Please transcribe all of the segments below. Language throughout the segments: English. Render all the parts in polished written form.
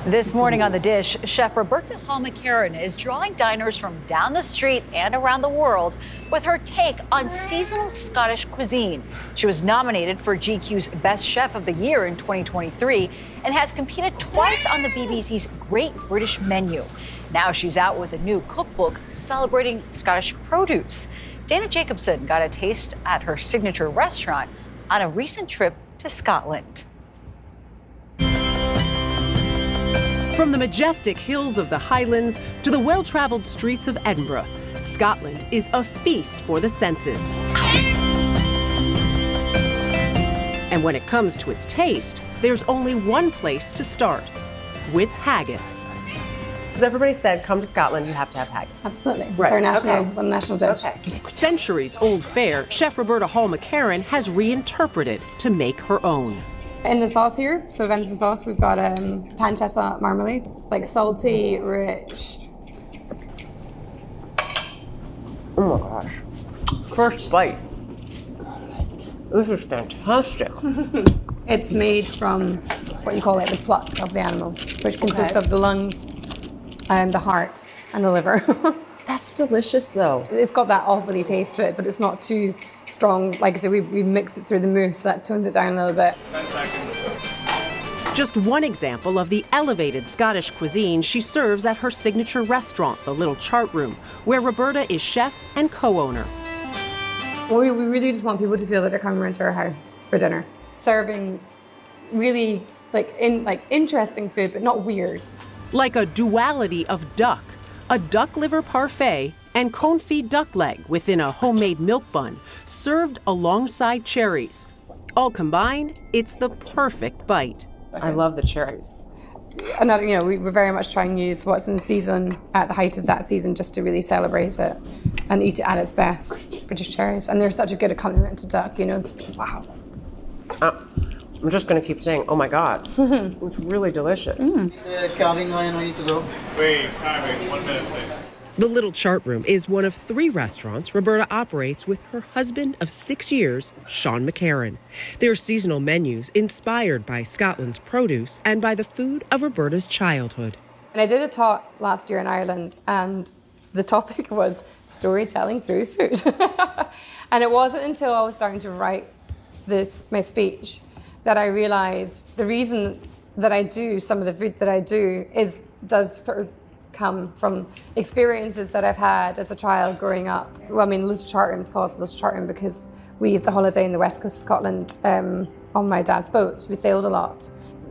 This morning on The Dish, Chef Roberta Hall McCarron is drawing diners from down the street and around the world with her take on seasonal Scottish cuisine. She was nominated for GQ's Best Chef of the Year in 2023 and has competed twice on the BBC's Great British Menu. Now she's out with a new cookbook celebrating Scottish produce. Dana Jacobson got a taste at her signature restaurant on a recent trip to Scotland. From the majestic hills of the Highlands to the well-traveled streets of Edinburgh, Scotland is a feast for the senses. And when it comes to its taste, there's only one place to start, with haggis. As everybody said, come to Scotland, you have to have haggis. Absolutely. Right. It's our national dish. Okay. Centuries-old fare, Chef Roberta Hall McCarron has reinterpreted to make her own. In the sauce here, so venison sauce, we've got pancetta marmalade, like salty, rich. Oh my gosh. First bite. This is fantastic. It's made from what you call like the pluck of the animal, which consists of the lungs, the heart, and the liver. That's delicious though. It's got that awfully taste to it, but it's not too strong. Like I said, we mix it through the mousse, so that tones it down a little bit. 10 seconds. Just one example of the elevated Scottish cuisine she serves at her signature restaurant, the Little Chart Room, where Roberta is chef and co-owner. Well, we really just want people to feel that they're coming into our house for dinner, serving really interesting food, but not weird. Like a duality of duck, a duck liver parfait and confit duck leg within a homemade milk bun, served alongside cherries. All combined, it's the perfect bite. I love the cherries. Another, we very much try and use what's in the season at the height of that season just to really celebrate it and eat it at its best. British cherries, and they're such a good accompaniment to duck. Wow. I'm just going to keep saying, oh my God. It's really delicious. Carving line ready to go. Wait, 1 minute, please. The Little Chart Room is one of 3 restaurants Roberta operates with her husband of 6 years, Sean McCarron. Their seasonal menus inspired by Scotland's produce and by the food of Roberta's childhood. And I did a talk last year in Ireland, and the topic was storytelling through food. And it wasn't until I was starting to write my speech that I realized the reason that I do some of the food that I do does sort of come from experiences that I've had as a child growing up. Well, Little Chart Room is called Little Chart Room because we used to holiday in the west coast of Scotland on my dad's boat. We sailed a lot.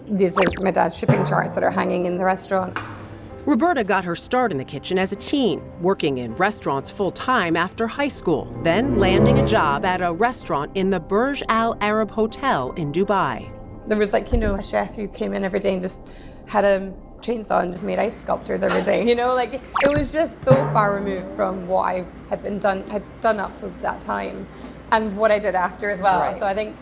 These are my dad's shipping charts that are hanging in the restaurant. Roberta got her start in the kitchen as a teen, working in restaurants full-time after high school, then landing a job at a restaurant in the Burj Al Arab Hotel in Dubai. There was a chef who came in every day and just had a chainsaw and just made ice sculptures every day. It was just so far removed from what I had done up to that time and what I did after as well. Right. So I think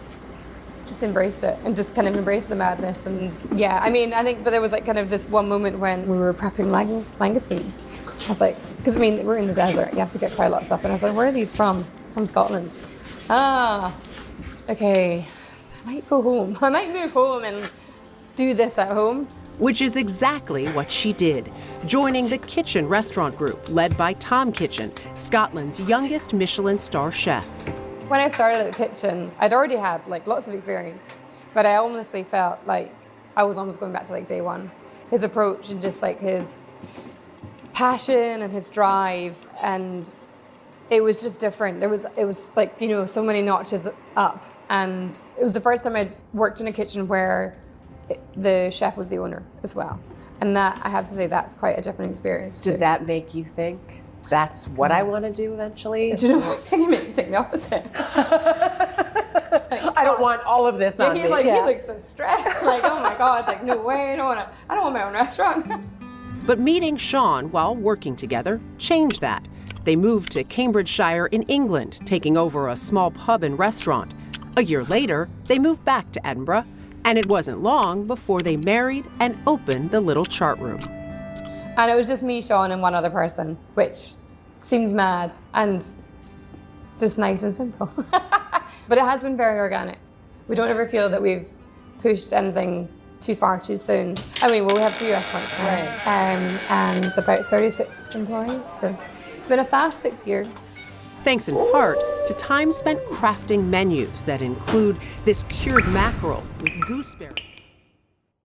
just embraced it and just kind of embraced the madness. And yeah, I think, but there was kind of this one moment when we were prepping langoustines. I was like, because we're in the desert, you have to get quite a lot of stuff. And I was like, where are these from? From Scotland. Okay, I might go home. I might move home and do this at home. Which is exactly what she did, joining the Kitchen Restaurant Group, led by Tom Kitchen, Scotland's youngest Michelin star chef. When I started at the kitchen, I'd already had lots of experience, but I honestly felt like I was almost going back to day one. His approach and just his passion and his drive, and it was just different. It was so many notches up, and it was the first time I'd worked in a kitchen where the chef was the owner as well. And that, I have to say, that's quite a different experience too. Did that make you think, that's what I want to do eventually? Do you know what? I think it made me think the opposite. I don't want all of this on me. He looks so stressed. Oh my God, no way, I don't want my own restaurant. But meeting Sean while working together changed that. They moved to Cambridgeshire in England, taking over a small pub and restaurant. A year later, they moved back to Edinburgh, and it wasn't long before they married and opened the Little Chart Room. And it was just me, Sean, and one other person, which seems mad and just nice and simple. But it has been very organic. We don't ever feel that we've pushed anything too far too soon. I mean, well, we have 3 restaurants now, and about 36 employees. So it's been a fast 6 years. Thanks in part to time spent crafting menus that include this cured mackerel with gooseberry.